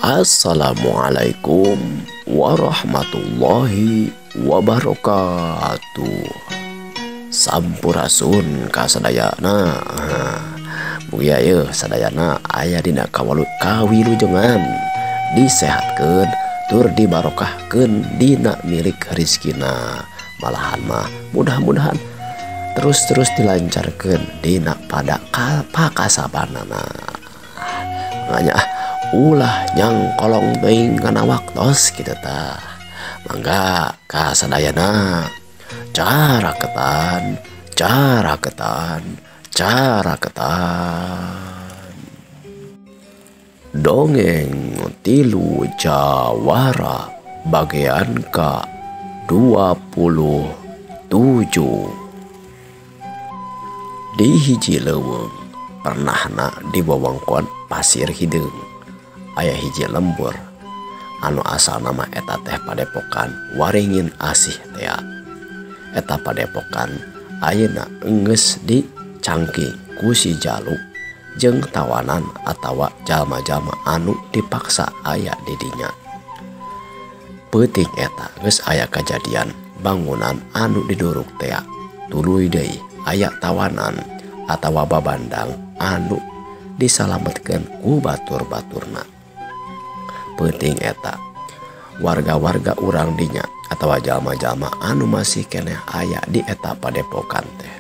Assalamualaikum warahmatullahi wabarakatuh. Sampurasun kasadayana. Mugia ye sadayana aya dina kawilujengan disehatkeun tur dibarokahkeun dina milik rezekina. Malahan mah mudah-mudahan terus dilancarkeun dina pada pakasabanana. Nganya ulah nyang kolong teuing kana waktos kitu tah. Mangga kasadayana cara ketan. Dongeng Tilu Jawara bagian ke-27. Di hiji leuweung pernahna di wewengkon pasir hideung aya hiji lembur anu asalna mah eta teh padepokan Waringin Asih teh. Eta padepokan ayeuna geus dicangking ku si Jalu jeung tawanan atawa jalma-jalma anu dipaksa aya di dinya. Peuting eta geus aya kajadian bangunan anu diduruk teh tuluy deui aya tawanan atawa babandang anu disalametkeun ku batur-baturna. Peuting eta warga-warga urang dinya atawa jalma-jalma anu masih keneh aya di eta padepokan teh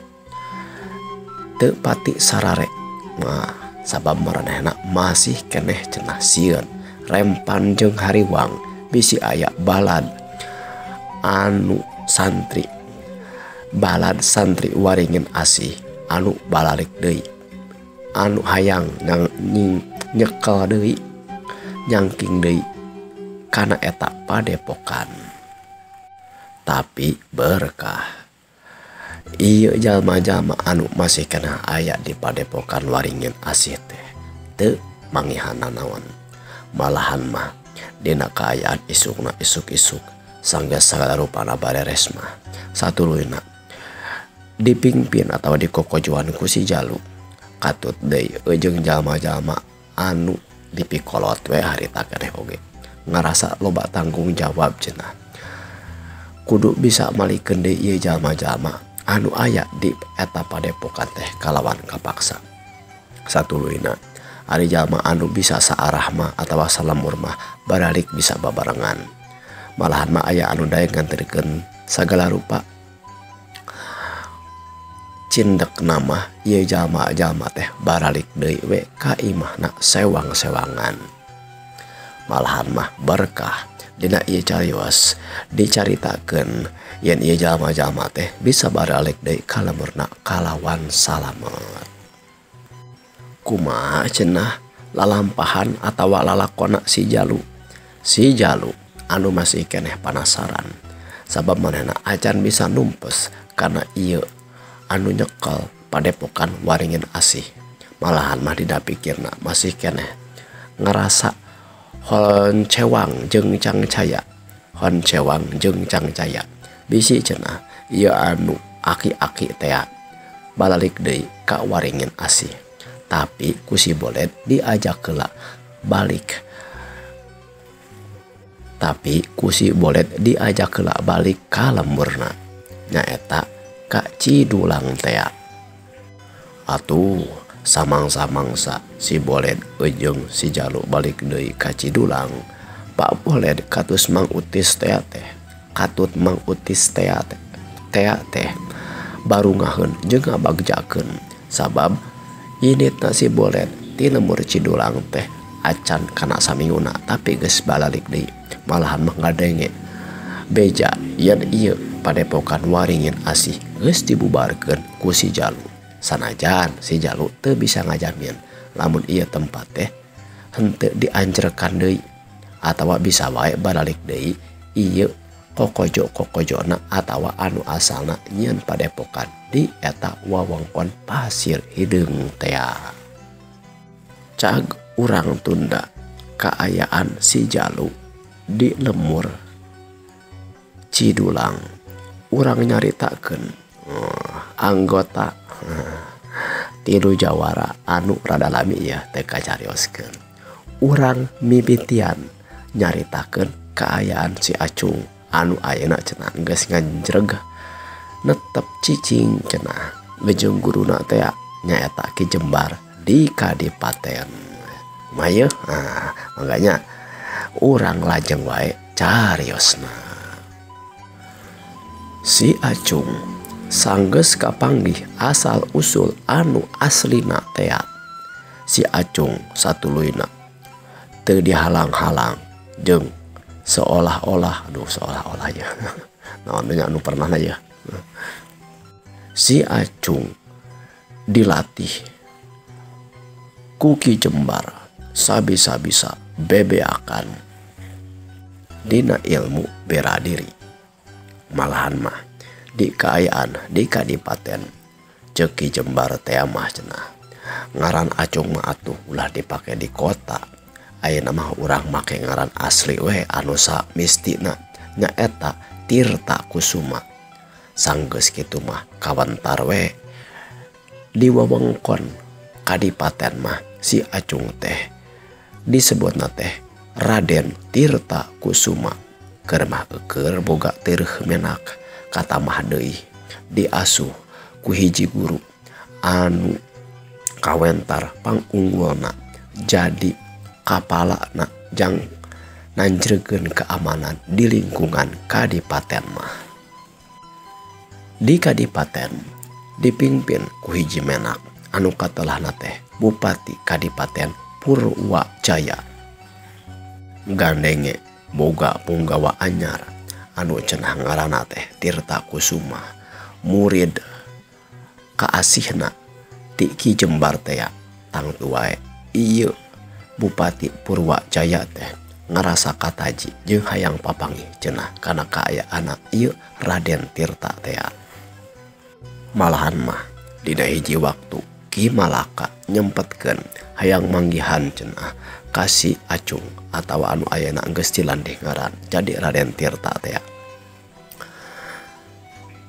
teu pati sarare. Nah, sabab maranehna masih keneh cenah sieun rempan jeung hariwang bisi aya balad santri Waringin Asih anu balalik deui anu hayang nyekel deui nyangking deui kana eta padepokan. Tapi berkah ieu jalma-jalma anu masih kena aya di padepokan Waringin Asih teh teu mangihana naon. Malahan mah dina kaayaan isuk-isuk sangga sagala rupana bareres mah satuluyna dipingpin atawa dikokojoan ku si Jalu. Katut deui jeung jalma-jalma anu dipikolot we harita keneh oge ngarasa loba tanggung jawab cenah. Kudu bisa malikeun deui ieu jalma-jalma anu aya di eta padepokan teh kalawan kapaksa. Satuluyna ari jalma anu bisa saarah mah atawa salembur mah baralik bisa babarengan. Malahan mah aya anu daek nganterkeun sagala rupa cindek nama ieu jalma-jalma teh baralik deui we ka imahna sewang-sewangan. Malahan mah berkah dina ieu carios dicaritakeun yen ieu jalma-jalma teh bisa baralik deui ka lemurna kalawan salamet. Kumaha cenah lalampahan atawa lalakonna si Jalu anu masih keneh panasaran sabab manehna acan bisa numpes kana ieu anu nyekel padepokan Waringin Asih. Malahan mah dina pikirna masih keneh ngerasa hon cewang jeung cangcaya bisi cenah ieu anu aki-aki teh balalik deui ka Waringin Asih. Tapi ku si Bolet diajak heula balik ka lemurna nyaeta ka Cidulang teh. Atuh samangsa si Bolet jeung si Jalu balik deui ka Cidulang. Pak Bolet katus Mang Utis teh baru ngaheun jeung ngabagjakeun sabab initna si Bolet ti lemur Cidulang teh acan kana saminguna tapi geus balalik deui. Malahan mah ngadenge beja yen ieu padepokan Waringin Asih geus dibubarkeun ku si Jalu. Sanajan si Jalu teu bisa ngajamin lamun ieu tempat teh henteu dianjerkan deui atawa bisa wae balalik deui ieu kokojona atawa anu asalna nyieun padepokan di eta wewengkon pasir hideung teh. Cag urang tunda kaayaan si Jalu di lemur Cidulang. Urang nyaritakeun anggota Tilu Jawara anu rada lami ya teu kacarioskeun. urang mimitian nyaritakeun kaayaan si Acung anu ayeuna cenah geus ngajreg netep cicing cenah jeung guruna teh nyaeta Ki Jembar di Kadipaten. Mayeuh makanya urang lajeng wae cariosna. Si Acung sanggeus kapanggih asal usul anu aslina teh si Acung satuluyna teu dihalang-halang jeung seolah-olah ya naon anu pernah ya si Acung dilatih ku Ki Jembar sabisa-bisa bebeakan dina ilmu bela diri. Malahan mah di kaayaan di Kadipaten ceuk Ki Jembar teh mah cenah ngaran Acung mah atuh ulah dipake di kota. Ayeuna mah urang make ngaran asli we anu samistina nyaeta Tirta Kusuma. Sanggeus kitu mah kawentar we di wewengkon Kadipaten mah si Acung teh disebutna teh Raden Tirta Kusuma. Keur mah keur boga teueuh menak katamah deui diasuh ku hiji guru anu kawentar pangunggulna jadi kapalana jang nanjregeun keamanan di lingkungan Kadipaten mah. Di Kadipaten dipimpin ku hiji menak anu katelahna teh Bupati Kadipaten Purwajaya. Gandenge boga punggawa anyar anu cenah ngaranna teh Tirta Kusuma, murid kaasihna ti Ki Jembar teh tangtu wae ieu Bupati Purwajaya teh ngarasa kataji jeung hayang papanggih cenah kana kaayaan ieu Raden Tirta teh. Malahan mah dina hiji waktu Ki Malaka nyempetkeun hayang manggihan cenah ka si Acung atawa anu ayeuna geus dilandih ngaran jadi Raden Tirta teh.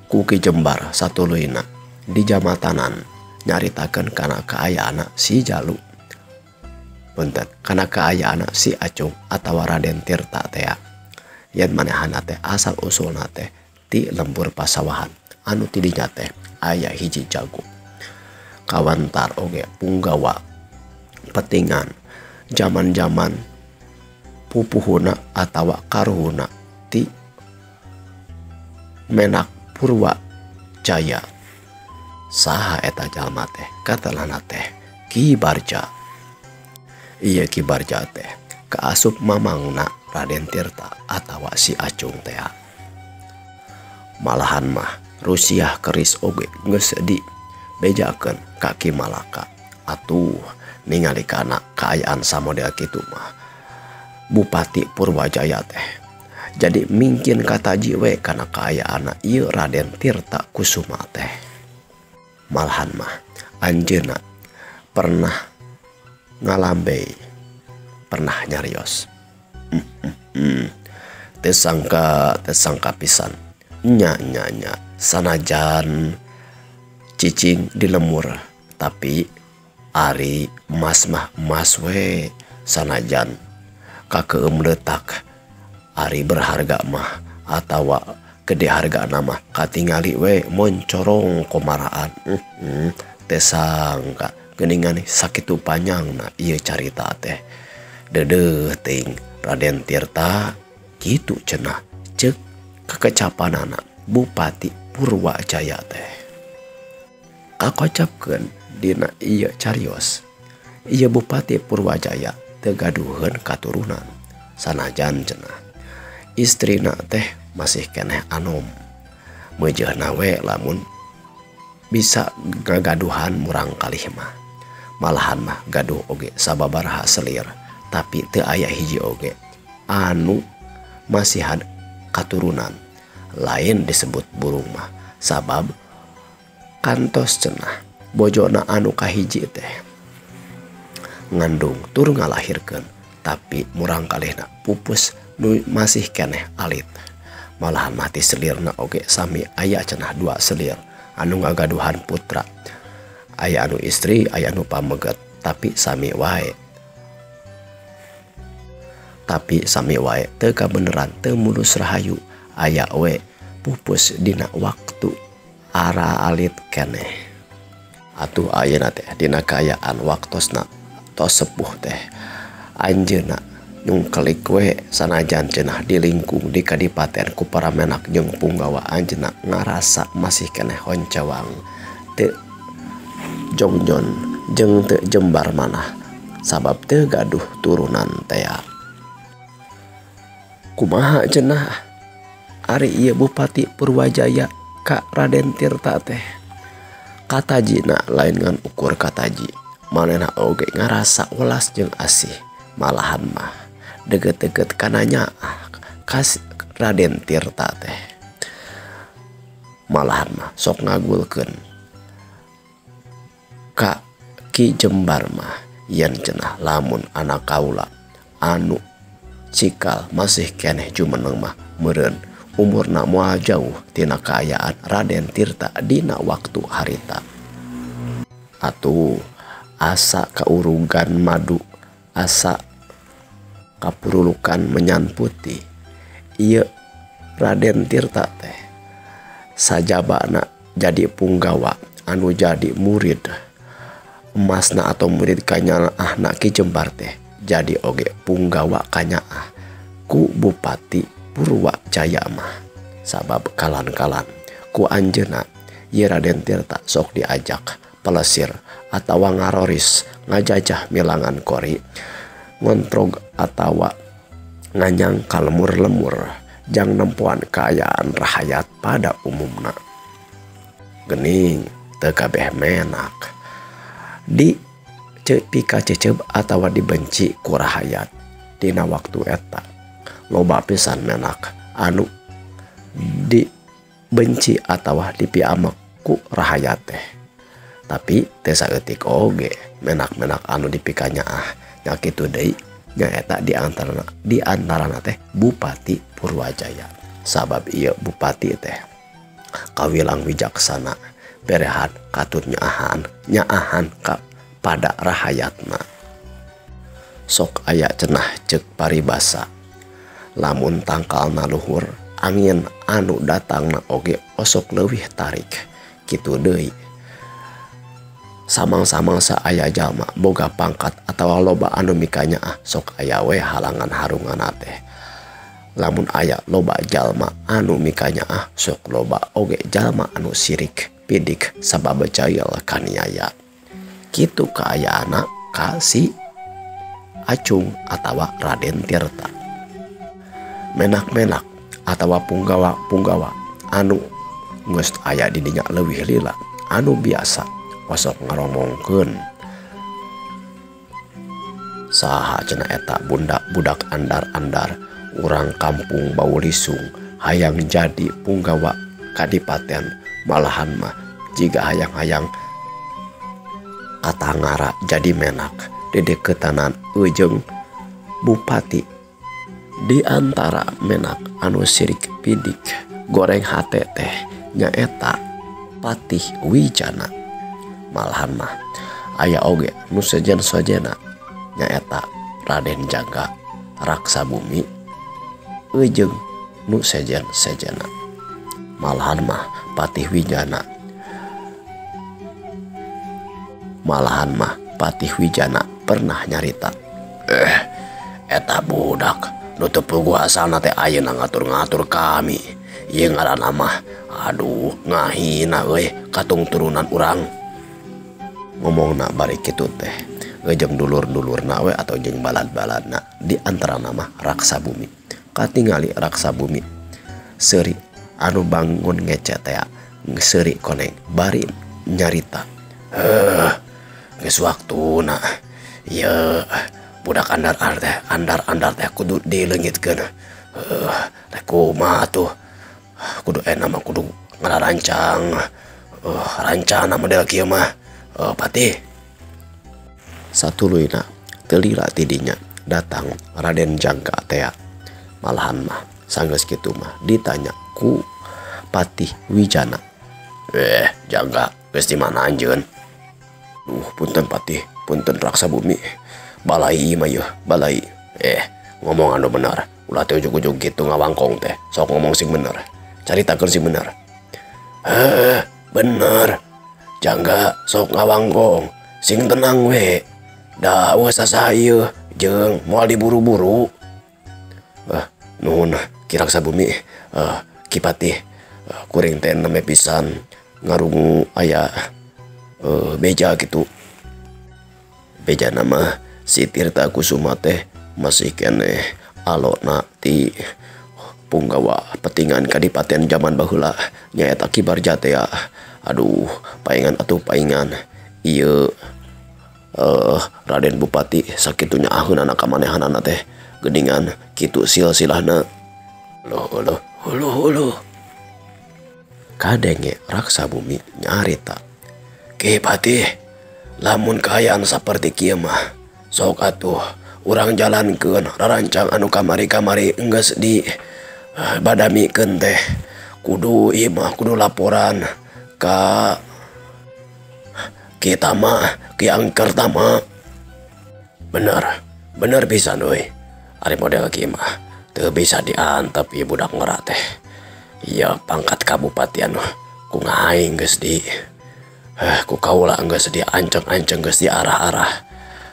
Ku Ki Jembar satuluyna di jamatanan nyaritakeun kana kaayaan si Jalu. Punten kana kaayaan si Acung atawa Raden Tirta teh yen manehna teh asal usulna teh ti lembur pasawahan anu ti dinya teh aya hiji jago kawantar oge punggawa petingan zaman-zaman pupuhuna atawa karuhuna ti menak Purwajaya. Saha eta jalma teh katelana teh Ki Barja. Iya Ki Barja teh kaasup mamangna Raden Tirta atawa si Acung teh. Malahan mah Rusiah keris oge geus di bejakeun ka Ki Malaka. Atuh ningali kana kaayaan samodel kitu mah Bupati Purwajaya teh jadi mungkin kataji we kana kaayaan ieu Raden Tirta Kusuma teh. Malahan mah anjeunna pernah ngalambei pernah nyarios tesangka pisan nya sanajan cicing di lemur tapi ari emas mah emas we sanajan kakeum letak ari berharga mah atawa gede harga nama katingali we moncorong komaraan tesangka geningan sakitu panjangna ieu carita teh dedeuh ting Raden Tirta kitu cenah ceuk kakecapanana Bupati Purwajaya teh. Kakocapkeun dina ieu carios ieu Bupati Purwajaya teu gaduheun katurunan sanajan cenah istrina teh masih keneh anom meujeuhna we lamun bisa ngagaduhan murang kalih mah. Malahan mah gaduh oge sababaraha selir tapi teu aya hiji oge anu masihan katurunan lain disebut burung mah sabab kantos cenah bojona anu kahiji teh ngandung tur ngalahirkeun tapi murang kalihna pupus nu masih keneh alit. Malahan mati selirna oge sami aya cenah dua selir anu ngagaduhan putra. Aya anu istri aya anu pameget tapi sami wae tapi sami wae teu kabeneran teu mulus rahayu aya we pupus dina waktu ara alit keneh. Atuh ayeuna teh dina kaayaan waktosna tos sepuh teh anjeunna nyungkelik we sanajan cenah dilingkung di kadipaten ku para menak jeung punggawa anjeunna ngarasa masih keneh honcawang teu jongjon jeung teu jembar manah sabab teu gaduh turunan teh. Kumaha cenah ari ieu Bupati Purwajaya ka Raden Tirta teh? Katajina lain ngan ukur kataji, manehna oge ngarasa welas jeung asih, malahan mah deget-deget kana nyaah kas Raden Tirta teh. Malahan mah sok ngagulkeun ka Ki Jembar mah yen cenah lamun anak kaula anu cikal masih keneh jumeneng mah meureun umurna moal jauh tina kaayaan Raden Tirta dina waktu harita. Atuh asa kaurugan madu, asa kapurulukan menyan putih, ieu Raden Tirta teh sajabana jadi punggawa anu jadi murid emasna atau murid kanyaahna Ki Jembar teh jadi oge punggawa kanyaah ku Bupati Purwajaya mah sabab kalan-kalan ku anjeunna ieu Raden Tirta sok diajak pelesir atawa ngaroris ngajajah milangan kori ngontrog atawa nganyangkal lemur-lemur jang nempuan kaayaan rahayat pada umumna. Geuning teu kabeh menak di pika ceceb atawa dibenci ku rahayat dina waktu eta. Loba pisan menak anu dibenci atawa dipiamek ku rahayat teh. Tapi teu saeutik oge menak-menak anu dipika nyaah nya kitu deui nyaeta di antarana teh Bupati Purwajaya. Sabab ieu bupati teh kawilang wijaksana berehan katut nyaahan ka pada rahayatna. Sok aya cenah ceuk paribasa lamun tangkalna luhur angin anu datangna oge osok leuwih tarik. Kitu deui samang-samang aya jalma boga pangkat atawa loba anu mika nyaah sok aya we halangan harunganna teh. Lamun aya loba jalma anu mika nyaah sok loba oge jalma anu sirik pidik sabab jail kaniaya. Kitu kaayaana ka si Acung atawa Raden Tirta. Menak-menak atawa punggawa anu geus aya di dinya leuwih lila anu biasa osok ngaromongkeun saha cenah eta budak andar-andar urang kampung Baulisung hayang jadi punggawa kadipaten, malahan mah jiga hayang-hayang katangara jadi menak dedeketanan ujung Bupati. Di antara menak anu sirik pidik goreng hate teh nyaeta Patih Wijana. Malahan mah aya oge nu sejen-sojena nyaeta Raden Jangga Raksa Bumi ujung nu sejen-sejena. Malahan mah Patih Wijana pernah nyarita eta budak nu teu puguh asalna teh ayeuna ngatur-ngatur kami. Ieu ngaranna mah aduh ngahina euy katung turunan urang. Ngomongna bari kitu teh jeung dulur-dulurna we atau jeung balad-baladna di antara nama Raksa Bumi. Katingali Raksa Bumi seuri anu bangun ngece teh seuri koneng bari nyarita. Geus waktuna ieu budak andar teh kudu dileungitkeun. Kumaha tuh kudu mah kudu ngarancang rancana model kieu mah. Patih satuluyna teu lila tidinya datang Raden Jangga teh. Malahan mah sanggeus kitu mah ditanya ku Patih Wijana. Jangga geus di mana anjeun? Punten Patih, punten Raksa Bumi. Balai mah yeuh, balai. ngomong anu bener. Ulah teh ujug-ujug gitu ngawangkong teh. Sok ngomong sing bener. Caritakeun sing bener. Bener. Jangga sok ngawangkong. Sing tenang we. Da wes sasaieu jeung moal diburu-buru. Nuhun Ki Raksa Bumi. Kipati. Kuring teh neme pisan ngarungu aya beja gitu. Beja nama si Tirta Kusuma teh masih kene alona ti punggawa petingan kadipaten zaman baheula nyaeta Ki Barja teh ya. Aduh, paingan atuh paingan. Ieu Raden Bupati sakitunya ahun anak kamanehanana teh geuningan kitu silsilahna. Huluh. Kadenge Raksa Bumi nyarita. Ki Pati, lamun kaayaan saperti kieu mah sok atuh urang jalankeun rarancang anu kamari-kamari enggeus di badamikeun teh. Kudu ieu mah kudu laporan ka kita mah Ki Angker Tama. Bener pisan euy. Ari model kieu mah teu bisa diantep ieu budak ngora teh. Iya pangkat kabupatian ku ngaing geus di ku kaula geus di anceng-anceng geus di arah-arah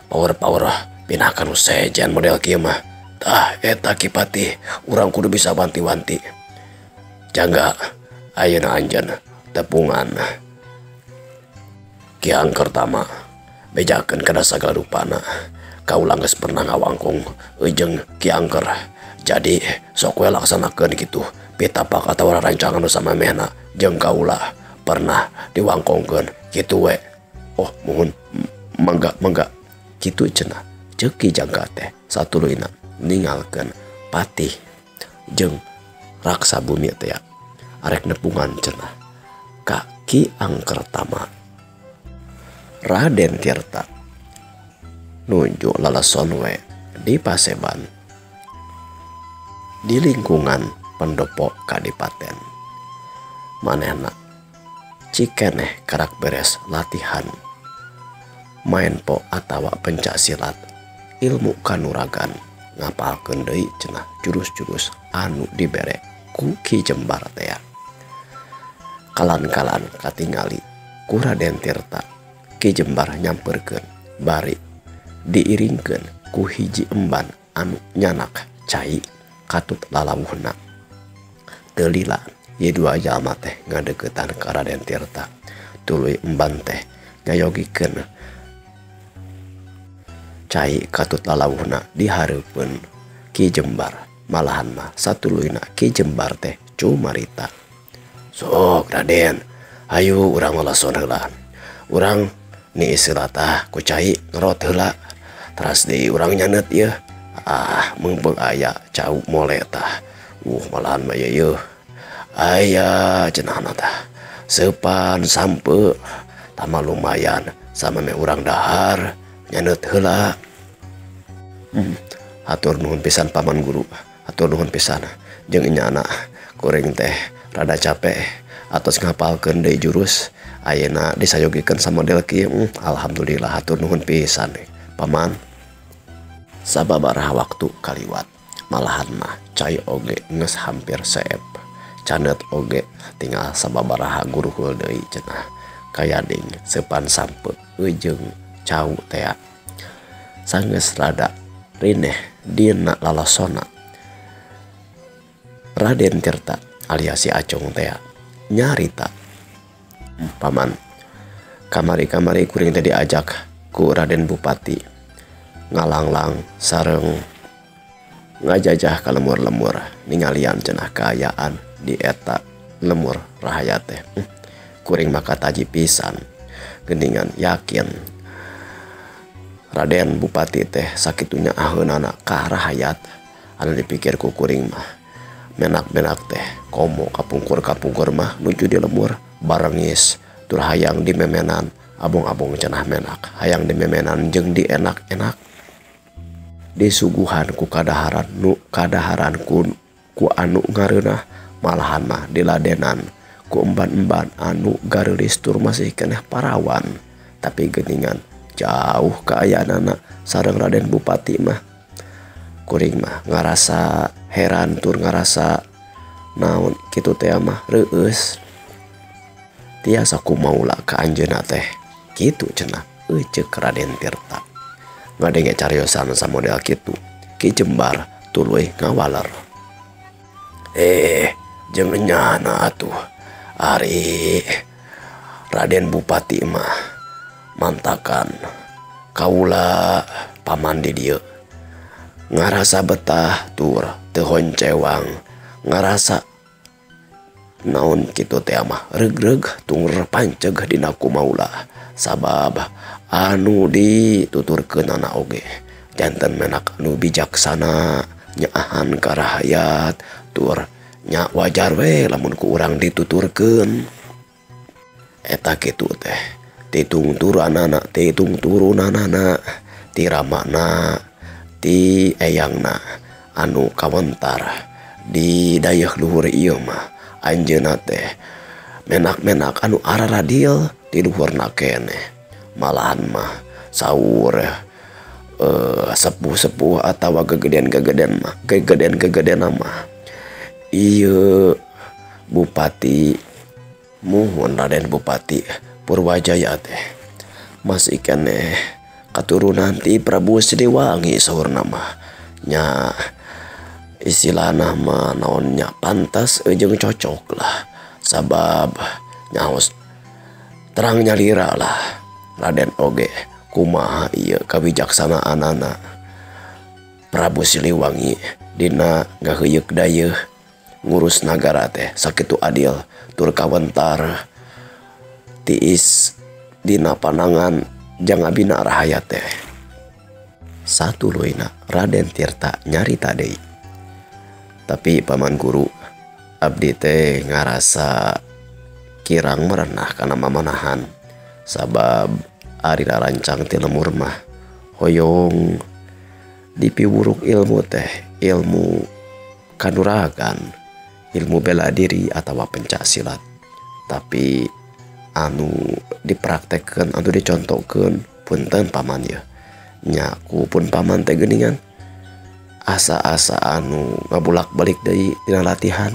power pinakan sejen model kieu mah. Tah eta Ki Pati urang kudu bisa wanti-wanti. Jangga ayeuna anjeun tepungan Ki Angker Tama bejakeun kana sagala rupana. Kaula geus pernah ngawangkung jeung Ki Angker. Jadi sok we laksanakeun kitu. Pitapak atau rancangan sama mena jeung kaula pernah diwangkongkeun kitu we. Oh mohon mangga kitu cenah. Ceuk Ki Jangga teh satuluyna ningalkeun Patih jeung Raksa Bumi teh ya. Arek nepungan cenah ka Ki Angker Tama. Raden Tirta nunjuk lalason we di Paseban di lingkungan pendopo kadipaten. Manehna cikeneh karak beres latihan main po atawa pencak silat ilmu kanuragan ngapalkeun deui cenah jurus-jurus anu dibere ku Ki Jembar teh. Kalan-kalan katingali ku Raden Tirta Ki Jembar nyamperkeun bari diiringkeun ku hiji emban anu nyanak cai katut lalawuhna. Telila ye dua jalma teh ngadeukeutan ka Raden Tirta. Tuluy emban teh ngayogikeun cai katut lalawuhna dihareupeun Ki Jembar. Malahan mah satuluyna Ki Jembar teh cumarita. Sok Raden, ayo urang lalason heula. Urang ni iseulah tah ku cai ngerot heula. Teras deui urang nyanet ieu. Meungpeung aya cau mole tah. Malahan mah yeuh. Aya cenahna tah. Seupan sampe tama lumayan sama me urang dahar nyanet heula. Hatur nuhun pisan Paman Guru. Hatur nuhun pisan jeung nyana kuring teh rada capek atos ngapalkeun deui jurus. Ayeuna disayogikeun sa model kieu. Alhamdulillah hatur nuhun pisan Paman. Sababaraha waktu kaliwat. Malahan mah cai oge geus hampir seep. Canet oge tinggal sababaraha guruhul deui cenah. Kayading seupan sampe jeung cau teh sanggeus rada rineh dina lalosona. Raden Tirta alias si Acung teh nyarita. Paman, kamari-kamari kuring teh diajak ku Raden Bupati ngalanglang sareng ngajajah ka lemur-lemur ningalian cenah kaayaan di eta lemur rahaya teh. Kuring maka taji pisan geuningan yakin Raden Bupati teh sakitunya aheunana ka rahayat. Anu dipikir ku kuring mah menak-menak teh komo kapungkur-kapungkur mah nuju di lemur barengis tur hayang dimemenan abong-abong cenah menak hayang dimemenan jeung dienak-enak disuguhan ku kadaharan ku anu ngareunah. Malahan mah diladenan ku emban-emban anu gareulis tur masih keneh parawan. Tapi geuningan jauh kaayaanana sareng Raden Bupati mah kuring mah ngarasa heran tur ngarasa naon kitu teh mah reueus. Tiasa kumaula ka anjeunna teh kitu cenah ceuk Raden Tirta. Ngadenge cariosan samodel kitu Ki Jembar tuluy ngawaler. Jeung nyana atuh ari Raden Bupati mah mantakan kaula paman di dieu ngarasa betah tur teu honcewang ngarasa naon kitu teh mah regreg tur panceg dina kumaula sabab anu dituturkeun anak oge janten menak anu bijaksana nyaahan ka rakyat tur nya wajar we lamun ku urang dituturkeun eta kitu teh titung turanana titung turunanana ti ramana ti eyangna anu kawentar di dayeuh luhur ieu mah anjeunna teh menak-menak anu araradil ti luhurna keneh malahan mah saur sepuh-sepuh atawa gegedean-gegedean mah ieu Bupati muhun Raden Bupati Purwajaya teh masih keneh katurunan ti Prabu Siliwangi saurna mah nya istilahna mah naon nya pantas jeung cocok lah sabab nyaos terang nyalira lah Raden oge kumaha ieu kabijaksanaanana Prabu Siliwangi dina ngaheuyeuk dayeuh ngurus nagara teh sakitu adil tur kawentar tiis dina panangan jang abina rahayat teh. Satuluyna Raden Tirta nyarita deui. Tapi paman guru abdi teh ngarasa kirang merenah kana mamanahan sabab ari rancang ti lemur mah hoyong dipiwuruk ilmu teh ilmu kanuragan ilmu bela diri atawa pencak silat tapi anu dipraktekkeun anu dicontohkeun punten paman ya nyaku pun paman teh geuningan asa-asa anu ngabulak-balik deui dina latihan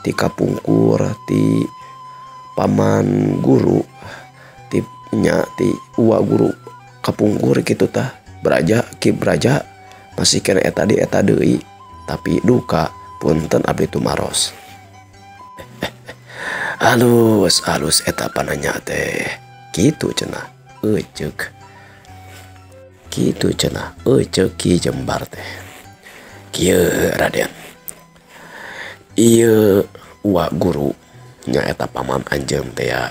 ti kapungkur ti paman guru ti nya ti uwa guru kapungkur kitu tah beraja ki beraja masih kena eta di eta deui tapi duka punten abdi tumaros. Alus eta pananya teh kitu cenah ceuk kitu cenah ceuk Ki Jembar teh kieu Raden ieu uwa guru nya eta paman anjeun teh ya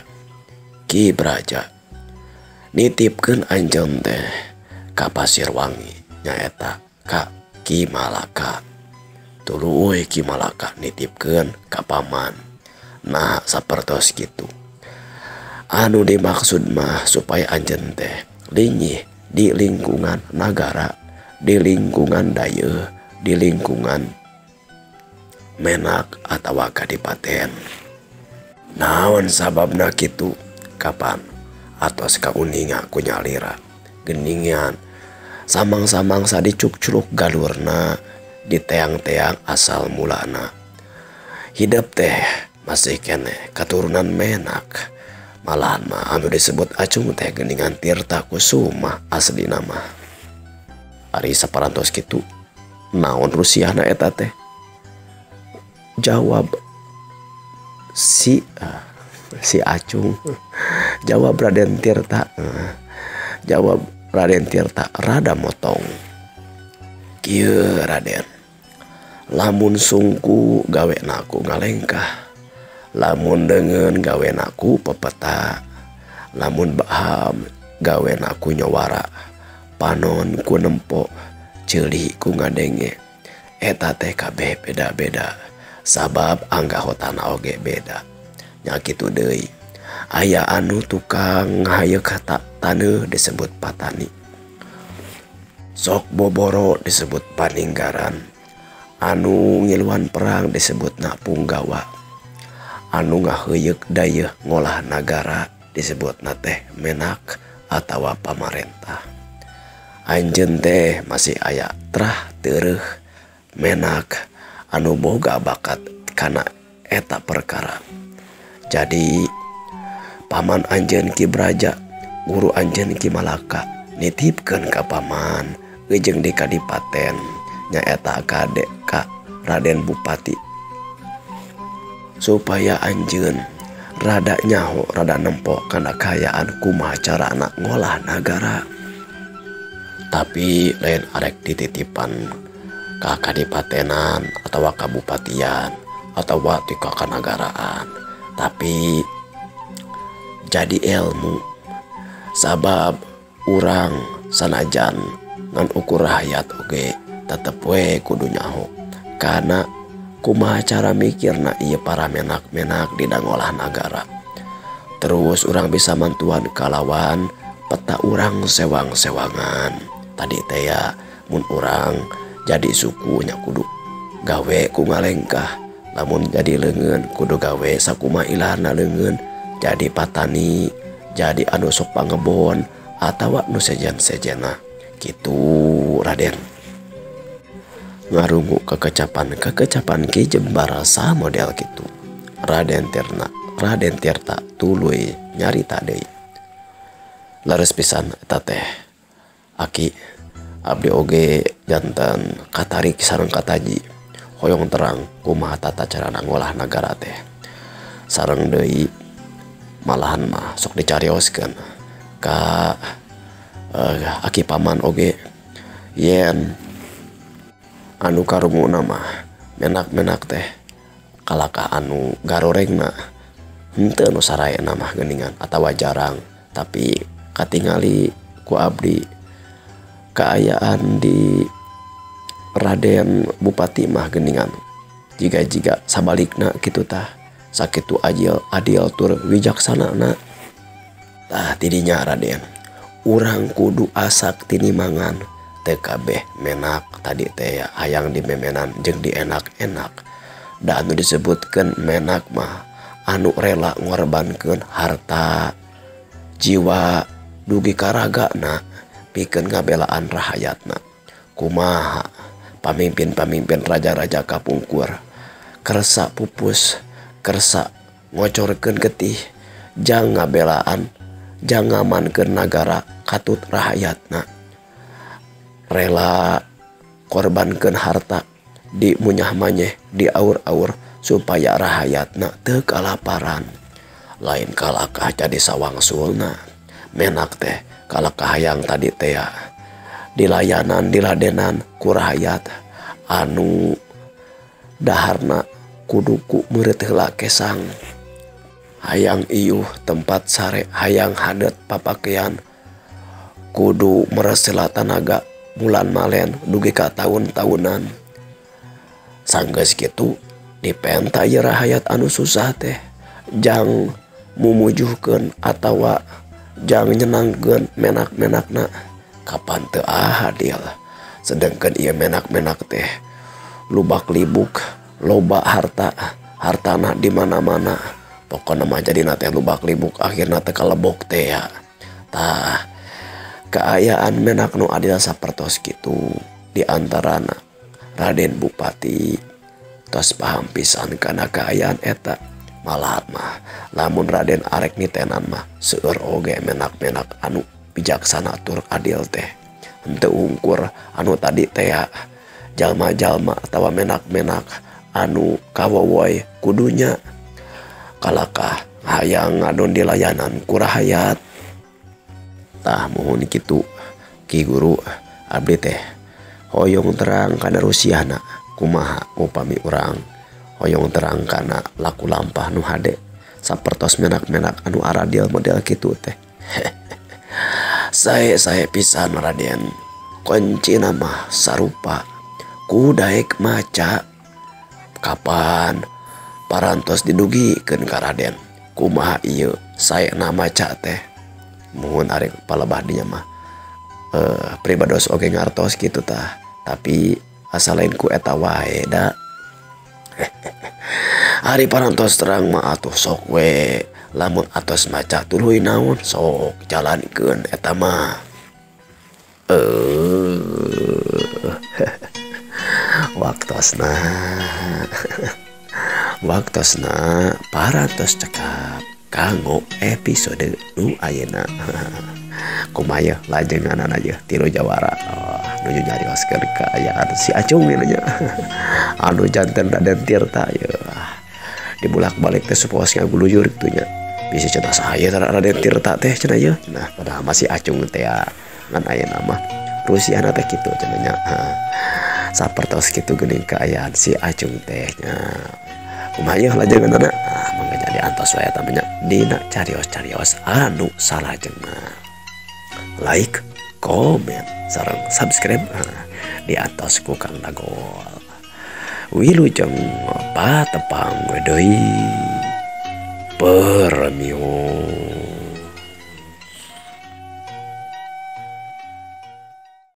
Ki Braja nitipkeun anjeun teh ka Pasirwangi nya eta ka Ki Malaka tuluy Ki Malaka nitipkeun ka paman. Nah sapertos gitu anu dimaksud mah supaya anjeun teh lingih di lingkungan nagara di lingkungan dayeuh di lingkungan menak atawa kadipaten. Naon sababna kitu kapan atos kauninga ku nyalira geuningan samang-samang sadicuk-culuk galurna di teang-teang asal mulana hidup teh masih kene katurunan menak malahan mah anu disebut acung teh geuningan Tirta Kusuma asli nama ari saparantos kitu naon rusiana eta teh jawab si acung jawab Raden Tirta jawab Raden Tirta rada motong kieu Raden lamun sungku gawe naku ngalengkah lamun dengan gawe naku pepeta lamun baham gawe naku nyawara panon ku nempo ceuli ku ngadenge eta teh kabeh beda-beda sabab anggahotana oge beda nya kitu deui aya anu tukang ngahayeuk kata taneuh disebut patani sok boboro disebut paninggaran anu ngiluan perang disebutna punggawa anu ngaheuyeuk dayeuh ngolah nagara disebutna teh menak atawa pamarentah anjeun teh masih aya trah teureuf menak anu boga bakat kana eta perkara. Jadi paman anjeun Ki Braja, guru anjeun Ki Malaka nitipkeun ka paman jeung di kadipaten nyaeta kade ka Raden Bupati supaya anjeun rada nyaho rada nempo kana kayaan kumaha carana ngolah nagara. Tapi lain arek dititipan ka kadipatenan atawa kabupatian atawa ti ka kanagaraan, tapi jadi ilmu sabab urang sanajan ngan ukur rakyat oge tetep we kudu nyaho kana kumaha cara mikirna ieu para menak-menak dina ngolah nagara. Terus urang bisa mantuan kalawan peta urang sewang-sewangan. Tadi teh ya mun urang jadi suku nya kudu gawe ku ngalengkah, lamun jadi leungeun kudu gawe sakumaha ilahna leungeun, jadi patani, jadi anu sok pangebon atawa nu sejen-sejena kitu Raden. Ngarungu kekecapan Ki Jembarasa model kitu. Raden Tirta tuluy nyarita deui. Lares pisan eta teh Aki abdi oge janten katarik sareng kataji hoyong terang kumaha tata carana ngolah nagara teh. Sareng deui malahan mah sok dicarioskeun ka Aki paman oge yen anu karunguna mah menak-menak teh kalakah anu garorengna henteu nu saraena mah geuningan atawa jarang, tapi katingali ku abdi keayaan di Raden Bupati mah geuningan jiga sabalikna kitu tah sakitu adil tur wijaksanana. Tah tidinya Raden urang kudu asak tinimangan teu kabeh menak tadi teh hayang dimemenan jeung dienak-enak. Da anu disebutkeun menak mah anu rela ngorbankeun harta jiwa dugi karagana pikeun ngabelaan rahayatna. Kumaha pamimpin-pamimpin raja-raja kapungkur kersa pupus, kersa ngocorkeun getih, jang ngabelaan, jang ngamankeun nagara katut rahayatna. Rela korbankeun harta di munyah manyeh, di aur-aur supaya rahayatna teu kalaparan. Lain kalakah jadi sawangsulna. Menak teh kalakah hayang tadi teh dilayanan diladenan ku rahayat anu daharna kuduku meureut heula kesang. Hayang iuh tempat sare, hayang hadet papakean, kudu meresela tanaga bulan malen dugi ka tahun-tahunan. Sanggeus kitu dipenta ieu rahayat anu susah teh jang mumujuhkeun atawa jang nyenangkeun menak-menakna kapan teu adil. Sedengkeun ieu menak-menak teh lubak-libuk loba hartana di mana-mana. Pokona mah jadina teh lubak-libuk akhirna teh kalebok teh ya. Tah keayaan menak nu adil sapertos kitu di antarana Raden Bupati tos paham pisan kana keayaan eta. Malahan mah lamun Raden arek nitenan mah seueur oge menak-menak anu bijaksana tur adil teh. Henteu ungkur anu tadi teh jalma-jalma atawa menak-menak anu kawowoy kudunya kalakah hayang ngadon dilayanan ku rahayat. Tah muhun kitu Ki Guru abdi teh hoyong terang kana rusiana kumaha upami urang hoyong terang kana laku lampah nu hade sapertos menak-menak anu aradil model kitu teh. Sae pisan Raden, koncina mah sarupa ku daek maca kapan parantos didugikeun ka Raden kumaha ieu saena maca teh. Muhun arek palebah dinya mah pribados oge ngartos kitu tah, tapi asa lain ku eta wae da. Hari parantos terang mah atuh sok we lamun atos maca tuluy naon sok jalankeun eta mah. Waktu waktosna parantos cekap kanggo episode nu ayeuna. Kumaya lajenganan aja tilu jawara nuju nyarioskeun kaayaan si Acung nya. Anu janten Raden Tirta ya dibulak-balik teh supaya ngaguluyur kitu nya. Bisa cenah saha Raden Tirta teh cenah ye. Nah padahal masih Acung teh ngan ayeuna mah Rusiana teh kitu cenah nya. Sapertos kitu geuning kaayaan si Acung teh nya. Kumaya lajenganana mangga jadi antos wae eta nya dina carios-carios anu salajengna. Like, komen, sareng subscribe di atas ku Kang Dagol. Wilujeng patepang deui. Permio.